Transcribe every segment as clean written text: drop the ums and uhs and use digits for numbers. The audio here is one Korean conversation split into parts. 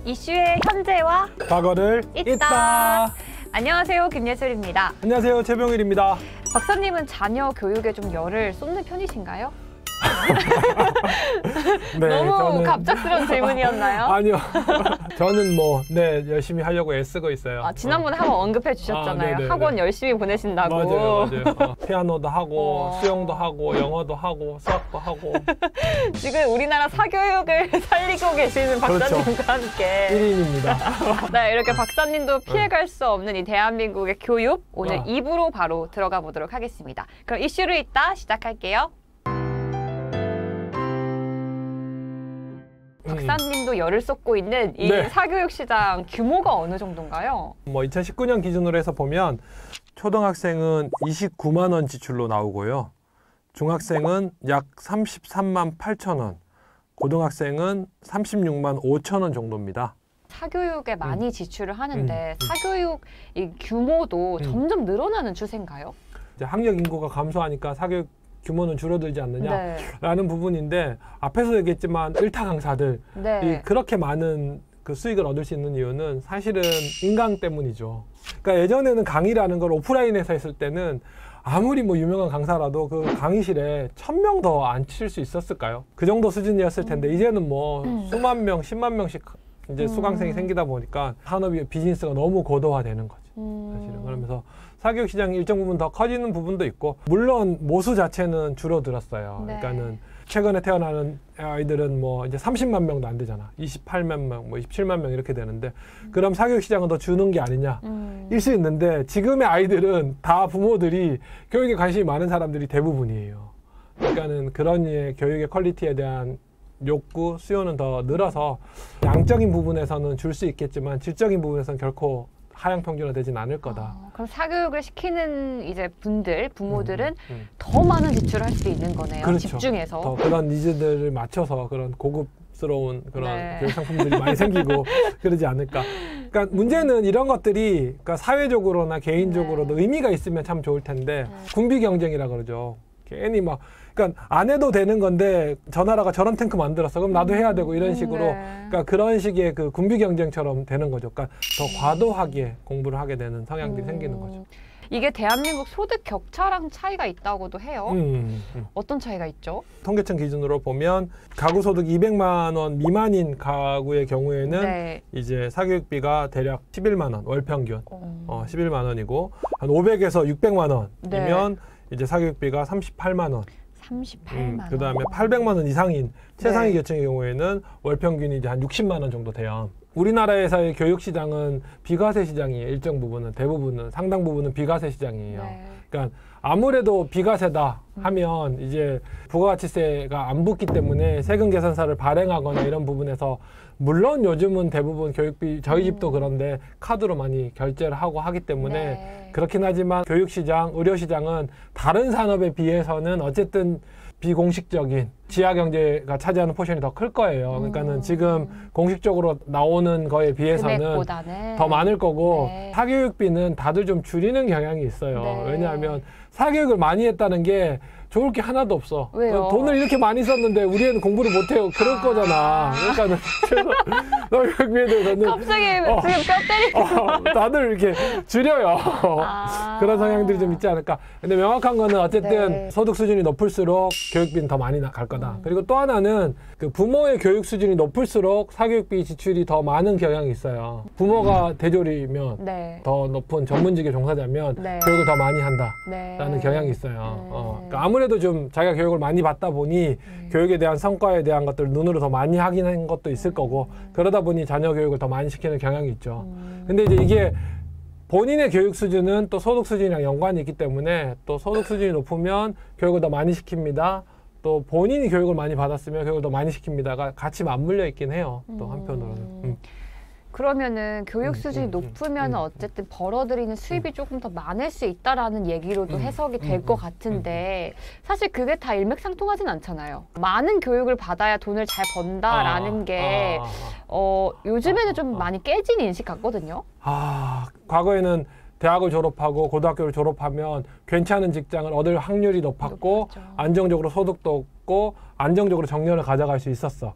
이슈의 현재와 과거를 있다. 안녕하세요, 김예슬입니다. 안녕하세요, 최병일입니다. 박사님은 자녀 교육에 좀 열을 쏟는 편이신가요? 네, 너무 갑작스러운 질문이었나요? 아니요. 저는 열심히 하려고 애쓰고 있어요. 지난번에 한번 언급해 주셨잖아요. 학원 열심히 보내신다고. 맞아요. 피아노도 하고, 수영도 하고, 영어도 하고, 수학도 하고. 지금 우리나라 사교육을 살리고 계시는 박사님과 함께 1인입니다. 네, 이렇게 박사님도 피해갈 수 없는 이 대한민국의 교육, 오늘 2부로 바로 들어가 보도록 하겠습니다. 그럼 이슈를 있다 시작할게요. 박사님도 열을 쏟고 있는 이 사교육 시장 규모가 어느 정도인가요? 2019년 기준으로 해서 보면 초등학생은 29만 원 지출로 나오고요. 중학생은 약 33만 8천 원, 고등학생은 36만 5천 원 정도입니다. 사교육에 많이 지출을 하는데 사교육 이 규모도 점점 늘어나는 추세인가요? 이제 학력 인구가 감소하니까 사교육 규모는 줄어들지 않느냐라는 부분인데, 앞에서 얘기했지만 일타 강사들이 그렇게 많은 그 수익을 얻을 수 있는 이유는 사실은 인강 때문이죠. 그러니까 예전에는 강의라는 걸 오프라인에서 했을 때는 아무리 유명한 강사라도 그 강의실에 1000명 더 앉힐 수 있었을까요? 그 정도 수준이었을 텐데 이제는 수만 명, 10만 명씩 이제 수강생이 생기다 보니까 산업의 비즈니스가 너무 고도화되는 거죠. 사실은. 그러면서 사교육 시장이 일정 부분 더 커지는 부분도 있고, 물론 모수 자체는 줄어들었어요. 그러니까는 최근에 태어나는 아이들은 이제 30만 명도 안 되잖아. 28만 명, 27만 명 이렇게 되는데, 그럼 사교육 시장은 더 주는 게 아니냐 일 수 있는데, 지금의 아이들은 다 부모들이 교육에 관심이 많은 사람들이 대부분이에요. 그러니까는 그런 교육의 퀄리티에 대한 욕구, 수요는 더 늘어서 양적인 부분에서는 줄 수 있겠지만 질적인 부분에서는 결코 하향 평준화 되진 않을 거다. 그럼 사교육을 시키는 이제 부모들은 더 많은 지출을 할 수 있는 거네요. 그렇죠. 집중해서. 더 그런 니즈들을 맞춰서 그런 고급스러운 그런 교육 상품들이 많이 생기고 그러지 않을까. 그러니까 문제는 이런 것들이 그러니까 사회적으로나 개인적으로도 의미가 있으면 참 좋을 텐데, 군비 경쟁이라 그러죠. 괜히 그러니까 안 해도 되는 건데 저 나라가 저런 탱크 만들었어, 그럼 나도 해야 되고 이런 식으로 그러니까 그런 식의 그 군비 경쟁처럼 되는 거죠. 그러니까 더 과도하게 공부를 하게 되는 성향들이 생기는 거죠. 이게 대한민국 소득 격차랑 차이가 있다고도 해요. 어떤 차이가 있죠? 통계청 기준으로 보면 가구 소득 200만 원 미만인 가구의 경우에는 이제 사교육비가 대략 11만 원 월 평균 11만 원이고, 한 500에서 600만 원이면 이제 사교육비가 38만 원. 38만 원. 그 다음에 800만 원 이상인 최상위 계층의 경우에는 월 평균이 이제 한 60만 원 정도 돼요. 우리나라에서의 교육 시장은 비과세 시장이에요. 일정 부분은, 대부분은, 상당 부분은 비과세 시장이에요. 그러니까 아무래도 비과세다 하면 이제 부가가치세가 안 붙기 때문에 세금 계산서를 발행하거나 이런 부분에서, 물론 요즘은 대부분 교육비, 저희 집도 그런데 카드로 많이 결제를 하고 하기 때문에 그렇긴 하지만 교육시장, 의료시장은 다른 산업에 비해서는 어쨌든 비공식적인 지하경제가 차지하는 포션이 더 클 거예요. 그러니까는 지금 공식적으로 나오는 거에 비해서는 금액보다는 더 많을 거고, 사교육비는 다들 좀 줄이는 경향이 있어요. 왜냐하면 사교육을 많이 했다는 게 좋을 게 하나도 없어. 왜요? 돈을 이렇게 많이 썼는데 우리 애는 공부를 못해요. 그럴 거잖아. 그러니까는 교육비에 대해서는 갑자기 지금 뼈 때리고 다들 이렇게 줄여요. 그런 성향들이 좀 있지 않을까. 근데 명확한 거는 어쨌든 소득 수준이 높을수록 교육비는 더 많이 갈 거다. 그리고 또 하나는 그 부모의 교육 수준이 높을수록 사교육비 지출이 더 많은 경향이 있어요. 부모가 대졸이면 더 높은 전문직에 종사자면 교육을 더 많이 한다라는 경향이 있어요. 그러니까 아무래도 좀 자기가 교육을 많이 받다 보니 교육에 대한 성과에 대한 것들을 눈으로 더 많이 확인한 것도 있을 거고, 그러다 보니 자녀 교육을 더 많이 시키는 경향이 있죠. 근데 이제 이게 본인의 교육 수준은 또 소득 수준이랑 연관이 있기 때문에, 또 소득 수준이 높으면 교육을 더 많이 시킵니다. 또 본인이 교육을 많이 받았으면 교육을 더 많이 시킵니다가 같이 맞물려 있긴 해요. 또 한편으로는. 그러면은 교육 수준이 높으면 어쨌든 벌어들이는 수입이 조금 더 많을 수 있다라는 얘기로도 해석이 될 것 같은데, 사실 그게 다 일맥상통하진 않잖아요. 많은 교육을 받아야 돈을 잘 번다라는 게 요즘에는 좀 많이 깨진 인식 같거든요. 과거에는 대학을 졸업하고 고등학교를 졸업하면 괜찮은 직장을 얻을 확률이 높았고 안정적으로 소득도 없고 안정적으로 정년을 가져갈 수 있었어.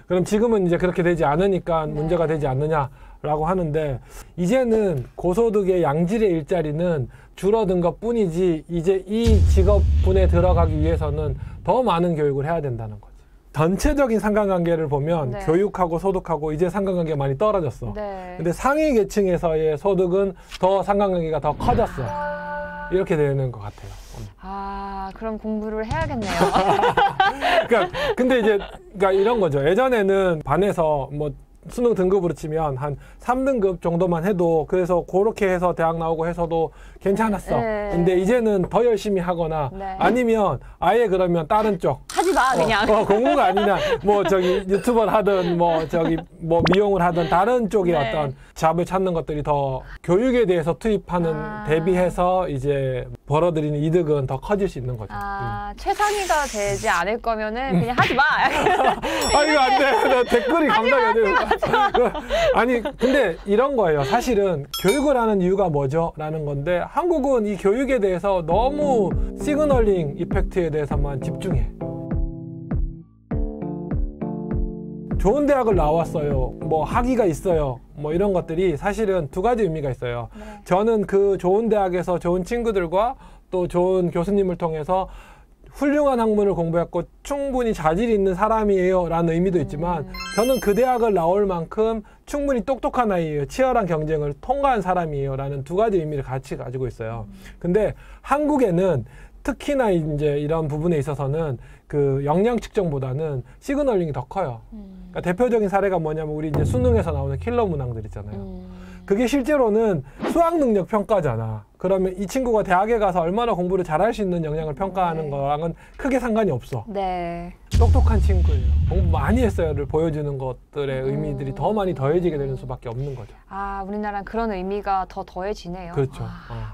그럼 지금은 이제 그렇게 되지 않으니까 문제가 되지 않느냐라고 하는데 이제는 고소득의 양질의 일자리는 줄어든 것뿐이지 이제 이 직업군에 들어가기 위해서는 더 많은 교육을 해야 된다는 거지. 전체적인 상관관계를 보면 교육하고 소득하고 이제 상관관계가 많이 떨어졌어. 근데 상위 계층에서의 소득은 더 상관관계가 더 커졌어. 이렇게 되는 것 같아요. 아, 그럼 공부를 해야겠네요. 근데 이제 이런 거죠. 예전에는 반에서 뭐 수능 등급으로 치면 한 3등급 정도만 해도 그래서 그렇게 해서 대학 나오고 해서도 괜찮았어. 근데 이제는 더 열심히 하거나 아니면 아예 그러면 다른 쪽 하지 마 그냥 공부가 아니냐 뭐 저기 유튜버를 하든 뭐 저기 뭐 미용을 하든 다른 쪽의 어떤 잡을 찾는 것들이 더 교육에 대해서 투입하는 대비해서 이제 벌어들이는 이득은 더 커질 수 있는 거죠. 최상위가 되지 않을 거면은 그냥 하지 마. 이거 안 돼. 나 댓글이 감당이 안 돼요. 아니 근데 이런 거예요. 사실은 교육을 하는 이유가 뭐죠? 라는 건데 한국은 이 교육에 대해서 너무 시그널링 이펙트에 대해서만 집중해. 좋은 대학을 나왔어요. 뭐 학위가 있어요. 뭐 이런 것들이 사실은 두 가지 의미가 있어요. 저는 그 좋은 대학에서 좋은 친구들과 또 좋은 교수님을 통해서 훌륭한 학문을 공부했고 충분히 자질이 있는 사람이에요 라는 의미도 있지만 저는 그 대학을 나올 만큼 충분히 똑똑한 아이예요. 치열한 경쟁을 통과한 사람이에요 라는 두 가지 의미를 같이 가지고 있어요. 근데 한국에는 특히나 이제 이런 부분에 있어서는 그 역량 측정보다는 시그널링이 더 커요. 그러니까 대표적인 사례가 뭐냐면 우리 이제 수능에서 나오는 킬러 문항들 있잖아요. 그게 실제로는 수학 능력 평가잖아. 그러면 이 친구가 대학에 가서 얼마나 공부를 잘할 수 있는 역량을 평가하는 거랑은 크게 상관이 없어. 똑똑한 친구예요. 공부 많이 했어요를 보여주는 것들의 의미들이 더 많이 더해지게 되는 수밖에 없는 거죠. 우리나라는 그런 의미가 더 더해지네요. 그렇죠.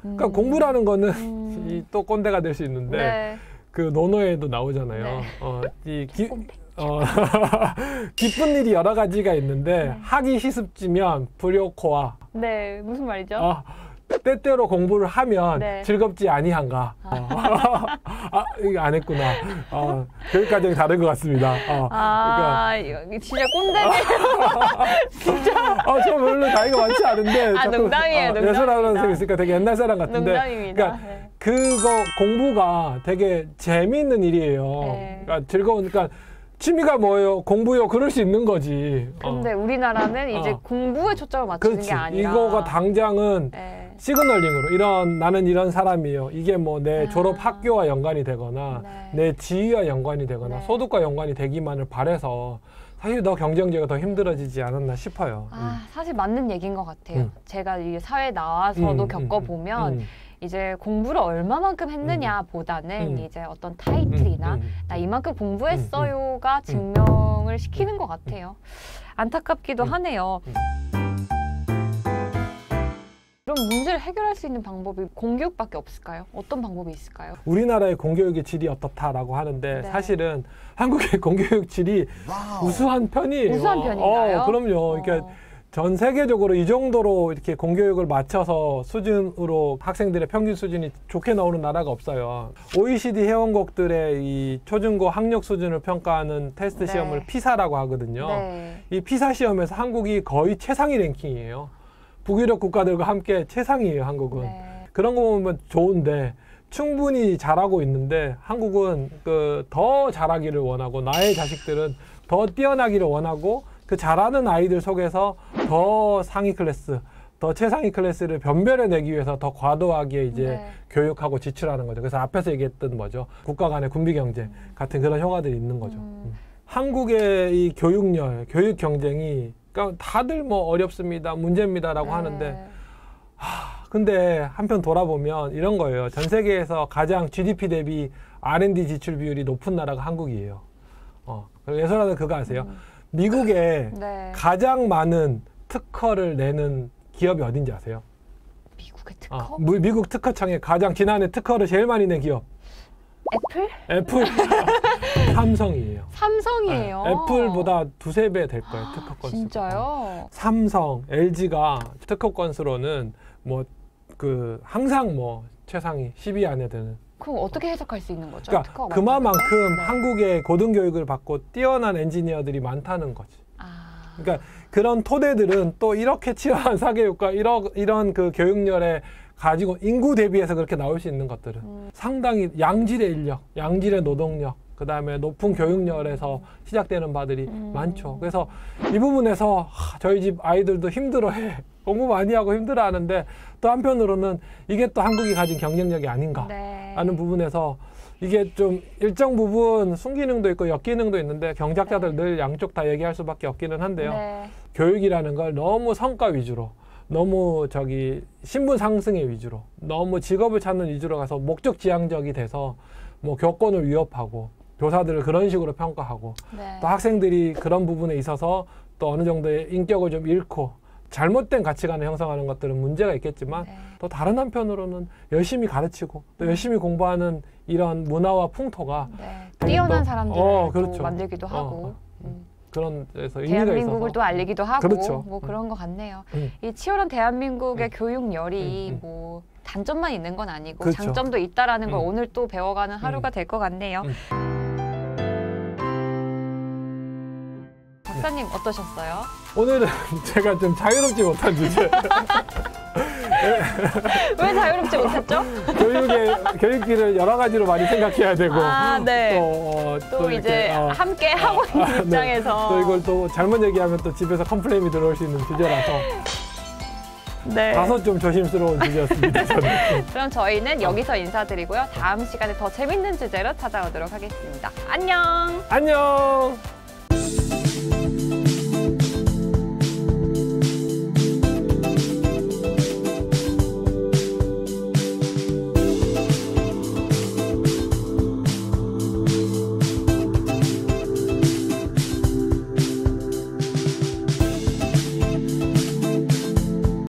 그러니까 공부라는 거는 또 꼰대가 될 수 있는데 그 논어에도 나오잖아요. 기쁜 일이 여러 가지가 있는데 하기 시습지면 불효코아. 무슨 말이죠? 때때로 공부를 하면 즐겁지 아니한가. 이거 안 했구나. 교육 과정이 다른 것 같습니다. 그러니까. 진짜 꼰대네요. 진짜. 저 별로 나이가 많지 않은데. 농담이에요. 예술하는 선생님 있으니까 되게 옛날 사람 같은데. 농담입니다. 그러니까 그거 공부가 되게 재미있는 일이에요. 그러니까 즐거우니까. 취미가 뭐예요? 공부요. 그럴 수 있는 거지. 근데 우리나라는 이제 공부에 초점을 맞추는 게 아니라 이거가 당장은 시그널링으로 나는 이런 사람이에요. 이게 뭐 내 졸업 학교와 연관이 되거나 내 지위와 연관이 되거나 소득과 연관이 되기만을 바라서 사실 더 경쟁제가 더 힘들어지지 않았나 싶어요. 사실 맞는 얘기인 것 같아요. 제가 이 사회에 나와서도 겪어보면 이제 공부를 얼마만큼 했느냐 보다는 이제 어떤 타이틀이나 나 이만큼 공부했어요가 증명을 시키는 것 같아요. 안타깝기도 하네요. 그럼 문제를 해결할 수 있는 방법이 공교육밖에 없을까요? 어떤 방법이 있을까요? 우리나라의 공교육의 질이 어떻다라고 하는데 사실은 한국의 공교육 질이 우수한 편이에요. 우수한 편인가요? 그럼요. 그러니까 전 세계적으로 이 정도로 이렇게 공교육을 맞춰서 수준으로 학생들의 평균 수준이 좋게 나오는 나라가 없어요. OECD 회원국들의 이 초중고 학력 수준을 평가하는 테스트 시험을 피사라고 하거든요. 이 피사 시험에서 한국이 거의 최상위 랭킹이에요. 북유럽 국가들과 함께 최상위예요, 한국은. 그런 거 보면 좋은데 충분히 잘하고 있는데 한국은 더 잘하기를 원하고 나의 자식들은 더 뛰어나기를 원하고 그 잘하는 아이들 속에서 더 상위 클래스, 더 최상위 클래스를 변별해내기 위해서 더 과도하게 이제 교육하고 지출하는 거죠. 그래서 앞에서 얘기했던 뭐죠? 국가 간의 군비 경쟁 같은 그런 효과들이 있는 거죠. 한국의 이 교육열, 교육 경쟁이 그러니까 다들 뭐 어렵습니다, 문제입니다라고 하는데 근데 한편 돌아보면 이런 거예요. 전 세계에서 가장 GDP 대비 R&D 지출 비율이 높은 나라가 한국이에요. 예술하는 그거 아세요? 미국에 가장 많은 특허를 내는 기업이 어딘지 아세요? 미국의 특허? 미국 특허청에 가장 지난해 특허를 제일 많이 낸 기업. 애플? 삼성이에요. 삼성이에요? 애플보다 두세 배 될 거예요, 특허 건수. 진짜요? 삼성, LG가 특허 건수로는 뭐 그 항상 뭐 최상위 10위 안에 드는. 그럼 어떻게 해석할 수 있는 거죠? 그러니까 그만큼 네. 한국의 고등교육을 받고 뛰어난 엔지니어들이 많다는 거지. 그러니까 그런 토대들은 또 이렇게 치열한 사교육과 이런 그 교육열에 가지고 인구 대비해서 그렇게 나올 수 있는 것들은 상당히 양질의 인력, 양질의 노동력, 그 다음에 높은 교육열에서 시작되는 바들이 많죠. 그래서 이 부분에서 저희 집 아이들도 힘들어해. 공부 많이 하고 힘들어하는데 또 한편으로는 이게 또 한국이 가진 경쟁력이 아닌가 하는 부분에서 이게 좀 일정 부분 순기능도 있고 역기능도 있는데 경작자들 늘 양쪽 다 얘기할 수밖에 없기는 한데요. 교육이라는 걸 너무 성과 위주로, 너무 신분 상승의 위주로, 너무 직업을 찾는 위주로 가서 목적 지향적이 돼서 뭐 교권을 위협하고 교사들을 그런 식으로 평가하고 또 학생들이 그런 부분에 있어서 또 어느 정도의 인격을 좀 잃고 잘못된 가치관을 형성하는 것들은 문제가 있겠지만 또 다른 한편으로는 열심히 가르치고 또 열심히 공부하는 이런 문화와 풍토가 뛰어난 사람들을 그렇죠. 만들기도 하고 그런 데서 의미가 대한민국을 있어서. 또 알리기도 하고 그렇죠. 뭐 그런 것 같네요. 이 치열한 대한민국의 교육열이 뭐 단점만 있는 건 아니고 그렇죠. 장점도 있다라는 걸 오늘 또 배워가는 하루가 될 것 같네요. 박사님 어떠셨어요? 오늘은 제가 좀 자유롭지 못한 주제. 왜 자유롭지 못했죠? 교육비를 여러 가지로 많이 생각해야 되고 또 이제 함께 하고 있는 입장에서 또 이걸 또 잘못 얘기하면 또 집에서 컴플레인이 들어올 수 있는 주제라서 다소 좀 조심스러운 주제였습니다. 저는. 그럼 저희는 여기서 인사드리고요. 다음 시간에 더 재밌는 주제로 찾아오도록 하겠습니다. 안녕! 안녕!